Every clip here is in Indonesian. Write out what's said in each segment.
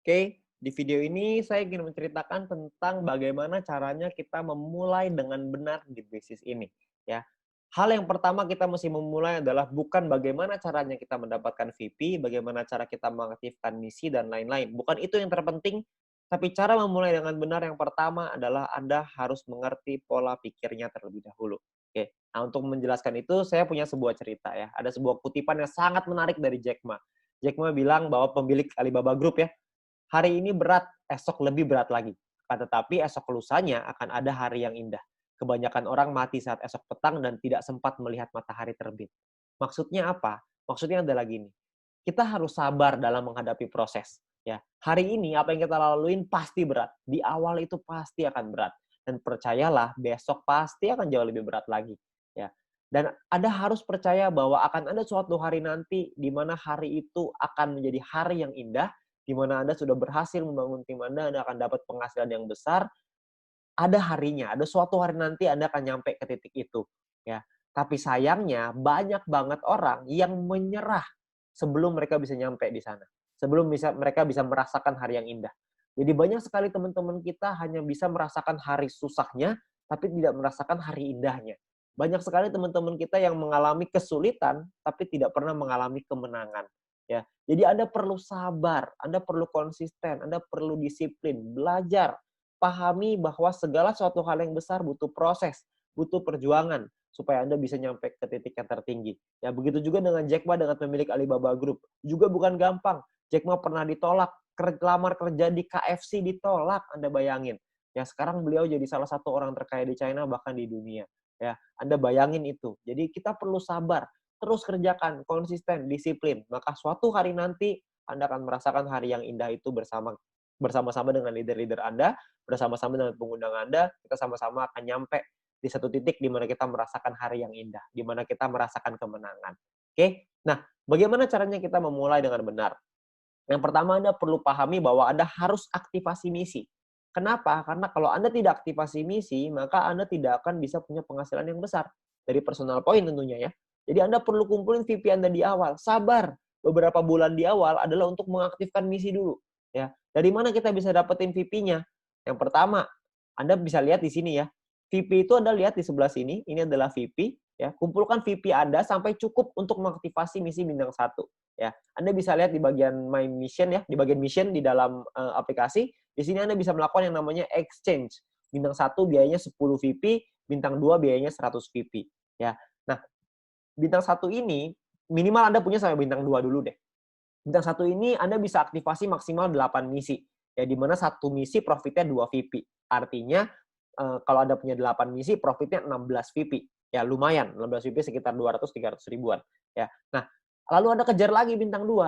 Oke, di video ini saya ingin menceritakan tentang bagaimana caranya kita memulai dengan benar di bisnis ini, ya. Hal yang pertama kita mesti memulai adalah bukan bagaimana caranya kita mendapatkan VP, bagaimana cara kita mengaktifkan misi dan lain-lain. Bukan itu yang terpenting, tapi cara memulai dengan benar yang pertama adalah Anda harus mengerti pola pikirnya terlebih dahulu. Oke, nah untuk menjelaskan itu saya punya sebuah cerita ya. Ada sebuah kutipan yang sangat menarik dari Jack Ma. Jack Ma bilang bahwa pemilik Alibaba Group ya, hari ini berat, esok lebih berat lagi. Akan tetapi esok lusanya akan ada hari yang indah. Kebanyakan orang mati saat esok petang dan tidak sempat melihat matahari terbit. Maksudnya apa? Maksudnya adalah gini, kita harus sabar dalam menghadapi proses. Ya, hari ini apa yang kita laluin pasti berat. Di awal itu pasti akan berat. Dan percayalah, besok pasti akan jauh lebih berat lagi. Ya, dan Anda harus percaya bahwa akan ada suatu hari nanti di mana hari itu akan menjadi hari yang indah, di mana Anda sudah berhasil membangun tim Anda akan dapat penghasilan yang besar, ada harinya, ada suatu hari nanti Anda akan nyampe ke titik itu, ya. Tapi sayangnya banyak banget orang yang menyerah sebelum mereka bisa nyampe di sana. Sebelum mereka bisa merasakan hari yang indah. Jadi banyak sekali teman-teman kita hanya bisa merasakan hari susahnya, tapi tidak merasakan hari indahnya. Banyak sekali teman-teman kita yang mengalami kesulitan, tapi tidak pernah mengalami kemenangan. Ya, jadi Anda perlu sabar, Anda perlu konsisten, Anda perlu disiplin, belajar, pahami bahwa segala suatu hal yang besar butuh proses, butuh perjuangan supaya Anda bisa nyampe ke titik yang tertinggi. Ya, begitu juga dengan Jack Ma dengan pemilik Alibaba Group. Juga bukan gampang. Jack Ma pernah ditolak, lamar kerja di KFC ditolak, Anda bayangin. Ya, sekarang beliau jadi salah satu orang terkaya di China bahkan di dunia. Ya, Anda bayangin itu. Jadi kita perlu sabar, terus kerjakan, konsisten, disiplin. Maka suatu hari nanti Anda akan merasakan hari yang indah itu bersama-sama dengan leader-leader Anda, bersama-sama dengan pengundang Anda, kita sama-sama akan nyampe di satu titik di mana kita merasakan hari yang indah, di mana kita merasakan kemenangan. Oke? Nah, bagaimana caranya kita memulai dengan benar? Yang pertama Anda perlu pahami bahwa Anda harus aktivasi misi. Kenapa? Karena kalau Anda tidak aktivasi misi, maka Anda tidak akan bisa punya penghasilan yang besar. Dari personal point tentunya ya. Jadi Anda perlu kumpulin VP Anda di awal. Sabar. Beberapa bulan di awal adalah untuk mengaktifkan misi dulu. Ya. Dari mana kita bisa dapetin VP-nya? Yang pertama, Anda bisa lihat di sini ya. VP itu Anda lihat di sebelah sini, ini adalah VP. Ya, kumpulkan VP Anda sampai cukup untuk mengaktifasi misi bintang 1. Ya, Anda bisa lihat di bagian My Mission ya, di bagian mission di dalam aplikasi. Di sini Anda bisa melakukan yang namanya exchange. Bintang 1 biayanya 10 VP, bintang 2 biayanya 100 VP. Ya. Nah, bintang 1 ini minimal Anda punya sampai bintang 2 dulu deh. Bintang 1 ini Anda bisa aktivasi maksimal 8 misi. Ya, di mana satu misi profitnya 2 VP. Artinya kalau Anda punya 8 misi profitnya 16 VP. Ya, lumayan. 16 VP sekitar 200-300 ribuan. Ya. Nah, lalu Anda kejar lagi bintang 2.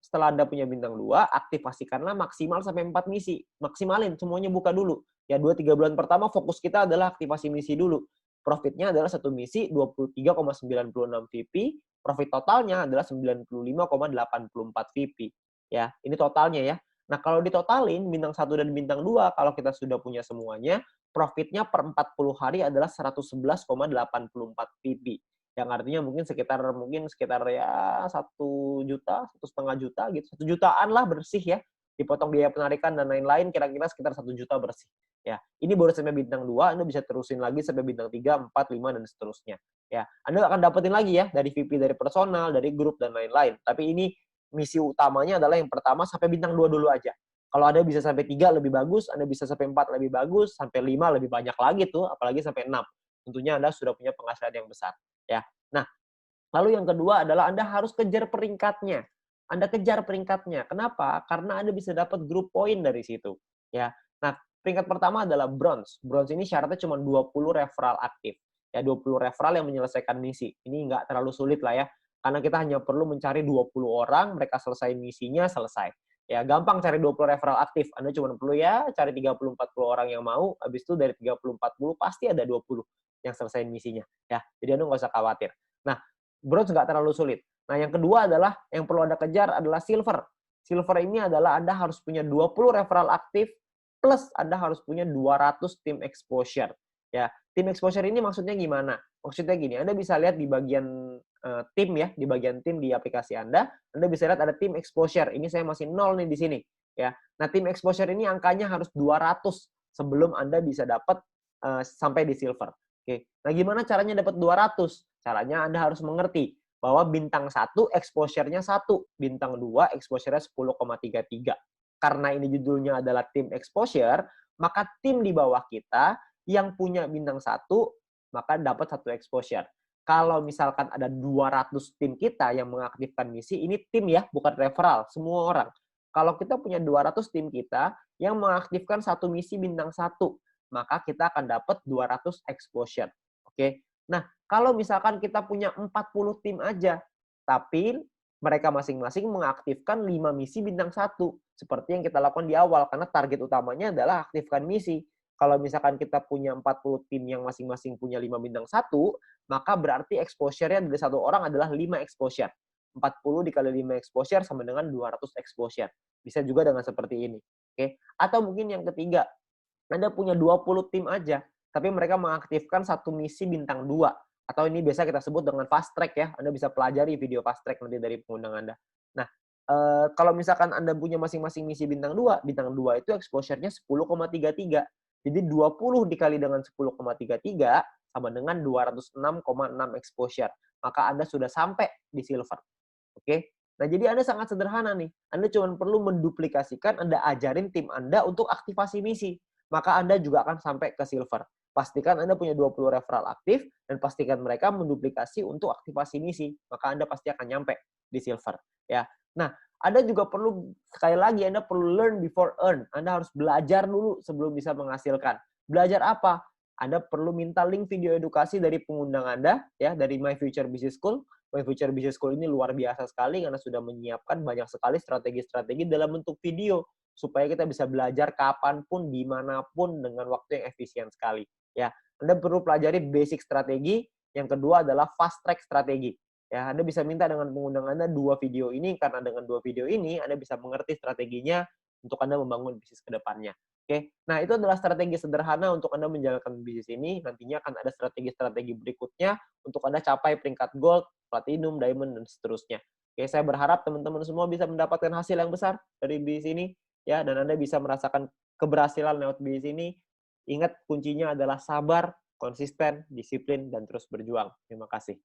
Setelah Anda punya bintang 2, aktifasikanlah maksimal sampai 4 misi. Maksimalin, semuanya buka dulu. Ya, 2-3 bulan pertama fokus kita adalah aktivasi misi dulu. Profitnya adalah satu misi 23,96 VP, profit totalnya adalah 95,84 VP. Ya, ini totalnya ya. Nah, kalau ditotalin bintang 1 dan bintang 2, kalau kita sudah punya semuanya, profitnya per 40 hari adalah 111,84 VP. Yang artinya mungkin sekitar ya 1 juta, 1,5 juta gitu. 1 jutaan lah bersih ya. Dipotong biaya penarikan dan lain-lain kira-kira sekitar 1 juta bersih. Ya, ini baru sampai bintang 2, Anda bisa terusin lagi sampai bintang 3, 4, 5 dan seterusnya. Ya, Anda akan dapetin lagi ya dari VP dari personal, dari grup dan lain-lain. Tapi ini misi utamanya adalah yang pertama sampai bintang 2 dulu aja. Kalau Anda bisa sampai 3 lebih bagus, Anda bisa sampai 4 lebih bagus, sampai 5 lebih banyak lagi tuh, apalagi sampai 6. Tentunya Anda sudah punya penghasilan yang besar, ya. Nah, lalu yang kedua adalah Anda harus kejar peringkatnya. Anda kejar peringkatnya. Kenapa? Karena Anda bisa dapat grup poin dari situ, ya. Nah, peringkat pertama adalah bronze. Bronze ini syaratnya cuma 20 referral aktif. Ya, 20 referral yang menyelesaikan misi. Ini nggak terlalu sulit lah ya. Karena kita hanya perlu mencari 20 orang, mereka selesai misinya, selesai. Ya, gampang cari 20 referral aktif. Anda cuma perlu ya cari 30-40 orang yang mau, habis itu dari 30-40 pasti ada 20 yang selesai misinya. Ya, jadi Anda nggak usah khawatir. Nah, bronze nggak terlalu sulit. Nah, yang kedua adalah yang perlu Anda kejar adalah silver. Silver ini adalah Anda harus punya 20 referral aktif plus Anda harus punya 200 tim exposure. Ya, tim exposure ini maksudnya gimana? Maksudnya gini, Anda bisa lihat di bagian tim ya, di bagian tim di aplikasi Anda bisa lihat ada tim exposure. Ini saya masih 0 nih di sini. ya. Nah, tim exposure ini angkanya harus 200 sebelum Anda bisa dapat sampai di silver. Oke. Nah, gimana caranya dapat 200? Caranya Anda harus mengerti bahwa bintang 1 exposure-nya 1, bintang 2 exposure-nya 10,33. Karena ini judulnya adalah tim exposure, maka tim di bawah kita yang punya bintang 1 maka dapat 1 exposure. Kalau misalkan ada 200 tim kita yang mengaktifkan misi, ini tim ya, bukan referral, semua orang. Kalau kita punya 200 tim kita yang mengaktifkan satu misi bintang 1, maka kita akan dapat 200 exposure. Oke. Nah, kalau misalkan kita punya 40 tim aja, tapi mereka masing-masing mengaktifkan 5 misi bintang 1, seperti yang kita lakukan di awal, karena target utamanya adalah aktifkan misi. Kalau misalkan kita punya 40 tim yang masing-masing punya 5 bintang 1, maka berarti exposure-nya dari satu orang adalah 5 exposure. 40 dikali 5 exposure sama dengan 200 exposure. Bisa juga dengan seperti ini. Oke. Atau mungkin yang ketiga, Anda punya 20 tim aja, tapi mereka mengaktifkan satu misi bintang 2. Atau ini biasa kita sebut dengan fast track ya. Anda bisa pelajari video fast track nanti dari pengundang Anda. Nah, kalau misalkan Anda punya masing-masing misi bintang 2 itu exposure-nya 10,33. Jadi 20 dikali dengan 10,33 sama dengan 206,6 exposure. Maka Anda sudah sampai di silver. Oke? Nah, jadi Anda sangat sederhana nih. Anda cuma perlu menduplikasikan, Anda ajarin tim Anda untuk aktivasi misi. Maka Anda juga akan sampai ke silver. Pastikan Anda punya 20 referral aktif, dan pastikan mereka menduplikasi untuk aktivasi misi. Maka Anda pasti akan nyampe di silver. Ya. Nah, Anda juga perlu, sekali lagi, Anda perlu learn before earn. Anda harus belajar dulu sebelum bisa menghasilkan. Belajar apa? Anda perlu minta link video edukasi dari pengundang Anda, ya, dari My Future Business School. My Future Business School ini luar biasa sekali karena sudah menyiapkan banyak sekali strategi-strategi dalam bentuk video supaya kita bisa belajar kapanpun, dimanapun dengan waktu yang efisien sekali. Ya, Anda perlu pelajari basic strategi. Yang kedua adalah fast track strategi. Ya, Anda bisa minta dengan pengundang Anda 2 video ini karena dengan 2 video ini Anda bisa mengerti strateginya untuk Anda membangun bisnis ke depannya. Oke, nah itu adalah strategi sederhana untuk Anda menjalankan bisnis ini. Nantinya akan ada strategi-strategi berikutnya untuk Anda capai peringkat gold, platinum, diamond, dan seterusnya. Oke, saya berharap teman-teman semua bisa mendapatkan hasil yang besar dari bisnis ini, ya, dan Anda bisa merasakan keberhasilan lewat bisnis ini. Ingat, kuncinya adalah sabar, konsisten, disiplin, dan terus berjuang. Terima kasih.